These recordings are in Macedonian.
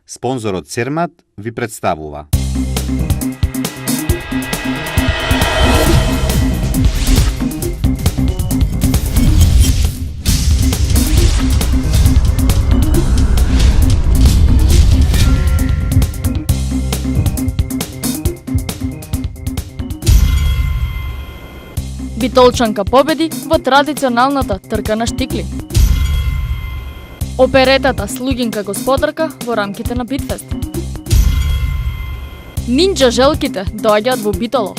Спонзорот Цермат ви представува. Битолчанка победи во традиционалната трка на штикли. Оперетата Слугинка господарка во рамките на Битфест. Нинџа желките доаѓаат во Битоло.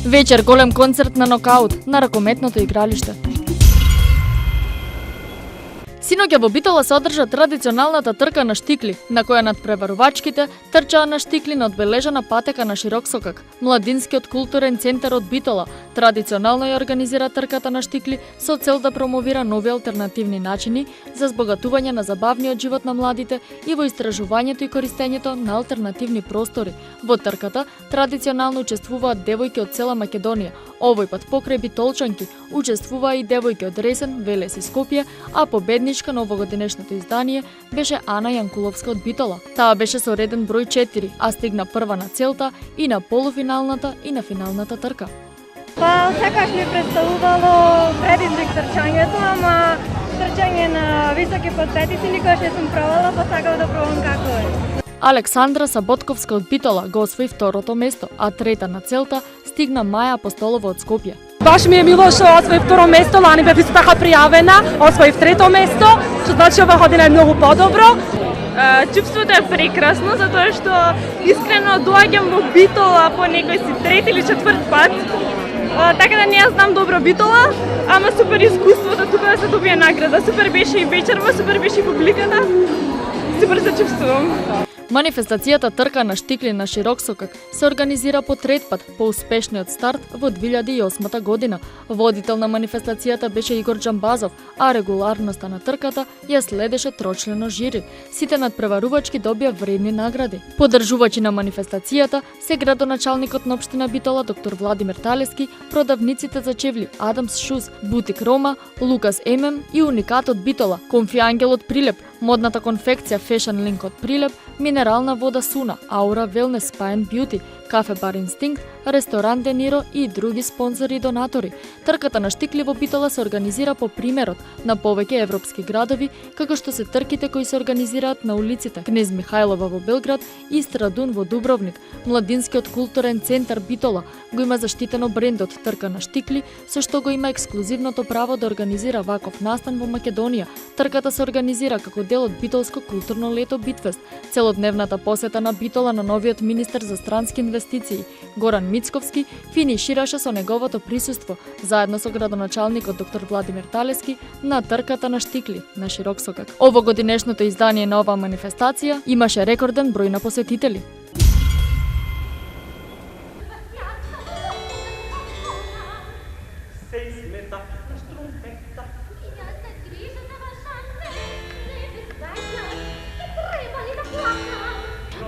Вечер голем концерт на нокаут на ракометното игралиште. Синоќа во Битола се одржа традиционалната трка на штикли, на која надпреварувачките трчаа на штикли на одбележана патека на широк сокак. Младинскиот културен центар од Битола традиционално ја организира трката на штикли со цел да промовира нови алтернативни начини за збогатување на забавниот живот на младите и во истражувањето и користењето на алтернативни простори. Во трката традиционално учествуваат девојки од цела Македонија. Овој пат покрај битолчанки учествуваа и девојки од Ресен, Велес и Скопје, а победничка на овогодинешното издание беше Ана Јанкуловска од Битола. Таа беше со реден број 4, а стигна прва на целта и на полуфиналната и на финалната трка. Па, секогаш ми представувало предизвик трчањето, ама трчање на високи патетици никогаш не сум пробала, па сакав да пробам како е. Александра Саботковска од Битола го освои второто место, а трета на целта стигна Маја Апостолова од Скопје. Баш ми е мило што освоив второ место, лани бев исто така пријавена, освоив трето место, што значи ова година е многу подобро. Чувството е прекрасно, затоа што искрено доаѓам во Битола по некој си трети или четврт пат. Така да не ја знам добро Битола, ама супер искуството тука да се добие награда. Супер беше и вечерва, супер беше и публиката. Супер се чувствувам. Манифестацијата трка на штикли на широк сокак се организира по трет пат по успешниот старт во 2008 година. Водител на манифестацијата беше Игор Џамбазов, а регуларноста на трката ја следеше трочлено жири. Сите надпреварувачки добија вредни награди. Поддржувачи на манифестацијата се градоначалникот на општина Битола доктор Владимир Талески, продавниците за чевли Адамс Шуз, Бутик Рома, Лукас Емем и Уникатот Битола, Комфи Ангел од Прилеп, модната конфекција Fashion Link од Прилеп, минерална вода Суна, Аура Велнес Spa and Beauty, Кафе Бар Инстинкт, Ресторан Де Ниро и други спонзори и донатори. Трката на штикли во Битола се организира по примерот на повеќе европски градови, како што се трките кои се организираат на улиците Кнез Михајлова во Белград и Страдун во Дубровник. Младинскиот културен центар Битола го има заштитено брендот трка на штикли, со што го има ексклузивното право да организира ваков настан во Македонија. Трката се организира како дел од битолско културно лето Битфест. Целодневната посета на Битола на новиот министер за странски инвестиции Горан Мицковски финишираше со неговото присуство заедно со градоначалникот доктор Владимир Талески на трката на штикли на широк сокак. Овогодинешното издание на оваа манифестација имаше рекорден број на посетители.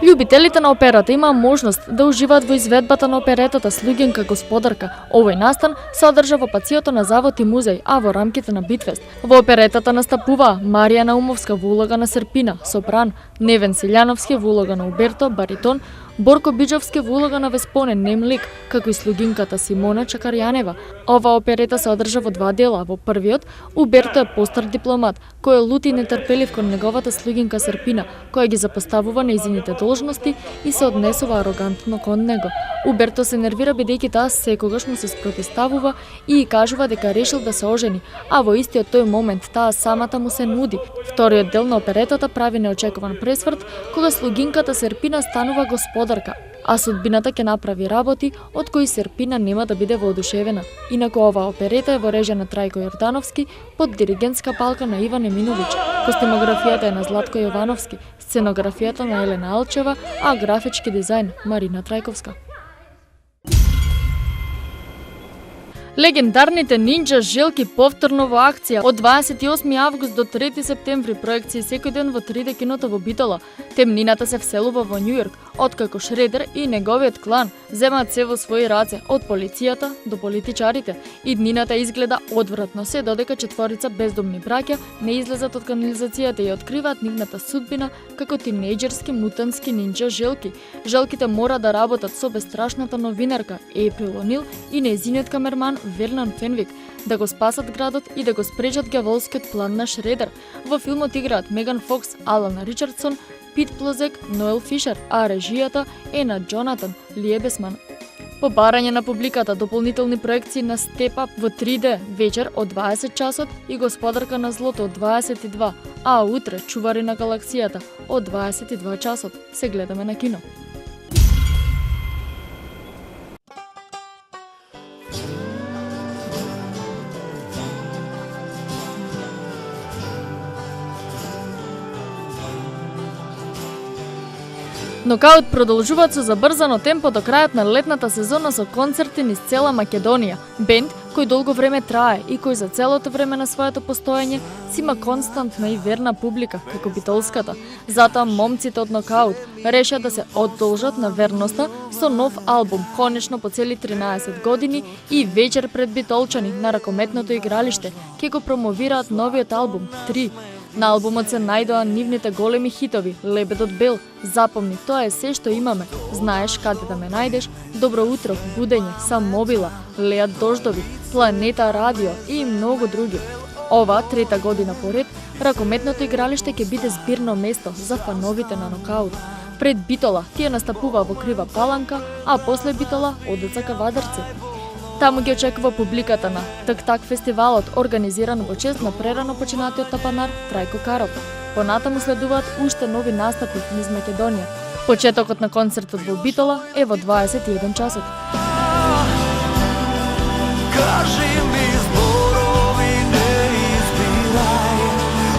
Љубителите на операта имаа можност да уживаат во изведбата на оперетата Слугинка господарка. Овој настан се одржа во пациото на завод и музеј, а во рамките на Битфест. Во оперетата настапуваа Марија Наумовска во улога на Серпина, сопран, Невен Силјановски во улога на Уберто, баритон, Борко Биџовски во улога на Веспонен, немлик, како и слугинката Симона Чакарјанева. Ова оперета се одржа во два дела. Во првиот, Уберто е постар дипломат, кој е лут и нетрпелив кон неговата слугинка Серпина, која ги запоставува нејзините должности и се однесува арогантно кон него. Уберто се нервира бидејќи таа секогаш му се спротивставува и кажува дека решил да се ожени, а во истиот тој момент таа самата му се нуди. Вториот дел на оперетата прави неочекуван пресврт, кога слугинката Серпина станува господарка, а судбината ќе направи работи од кои Серпина нема да биде воодушевена. Инаку оваа оперета е во режија на Трајко Јордановски под диригентска палка на Иван Еминовиќ. Костимографијата е на Златко Јовановски, сценографијата на Елена Алчева, а графички дизајн Марина Трајковска. Легендарните нинџа желки повторно во акција од 28 август до 3 септември, проекции секој ден во 3D киното во Битола. Темнината се вселува во Њујорк, откако Шредер и неговиот клан земаат се во своји раце, од полицијата до политичарите. И днината изгледа одвратно, се додека четворица бездомни браќа не излезат од канализацијата и откриваат нивната судбина како тинејџерски мутантски нинџа желки. Желките мора да работат со бестрашната новинарка Еприл О'Нил и нејзиниот камерман Вернон Фенвик да го спасат градот и да го спречат гјаволскиот план на Шредер. Во филмот играат Меган Фокс, Алан Ричардсон, Пит Плозек, Ноел Фишер, а режијата е на Джонатан Лиебесман. По барање на публиката дополнителни проекции на Step Up во 3D вечер од 20 часот и Господарка на злото од 22, а утре Чувари на галаксијата од 22 часот. Се гледаме на кино. Нокаут продолжуваат со забрзано темпо до крајот на летната сезона со концерти низ цела Македонија. Бенд кој долго време трае и кој за целото време на своето постоење си има константна и верна публика, како битолската. Затоа момците од Нокаут решија да се одолжат на верноста со нов албум, конечно по цели 13 години и вечер пред битолчани на ракометното игралиште, ќе го промовираат новиот албум 3. На албумот се најдоа нивните големи хитови: Лебедот бел, Запомни, тоа е се што имаме, Знаеш каде да ме најдеш, Добро утро, Будење, Сам мобила, Леат дождови, Планета радио и многу други. Ова, трета година поред, ракометното игралиште ќе биде збирно место за фановите на Нокаут. Пред Битола тие настапува во Крива Паланка, а после Битола одат за Кавадарци. Таму ги очекува публиката на Тк-так фестивалот, организиран во чест на прерано починатиот тапанар Трајко Каров. Понатаму следуваат уште нови настапи низ Македонија. Почетокот на концертот во Битола е во 21 часот. Кажи ми зборови, не избирај,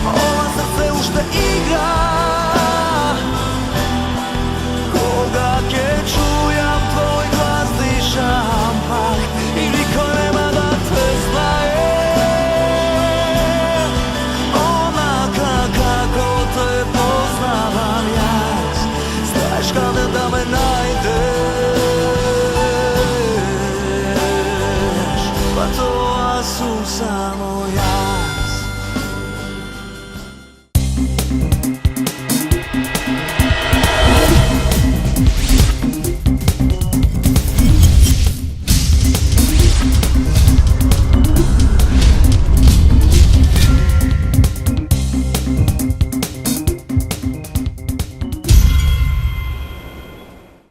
ова срце уште игра. Кога ќе чујам твој глас, дишам пак и никој нема да те знае. Онака како те познавам јас, знаеш каде да ме најдеш, па тоа сум само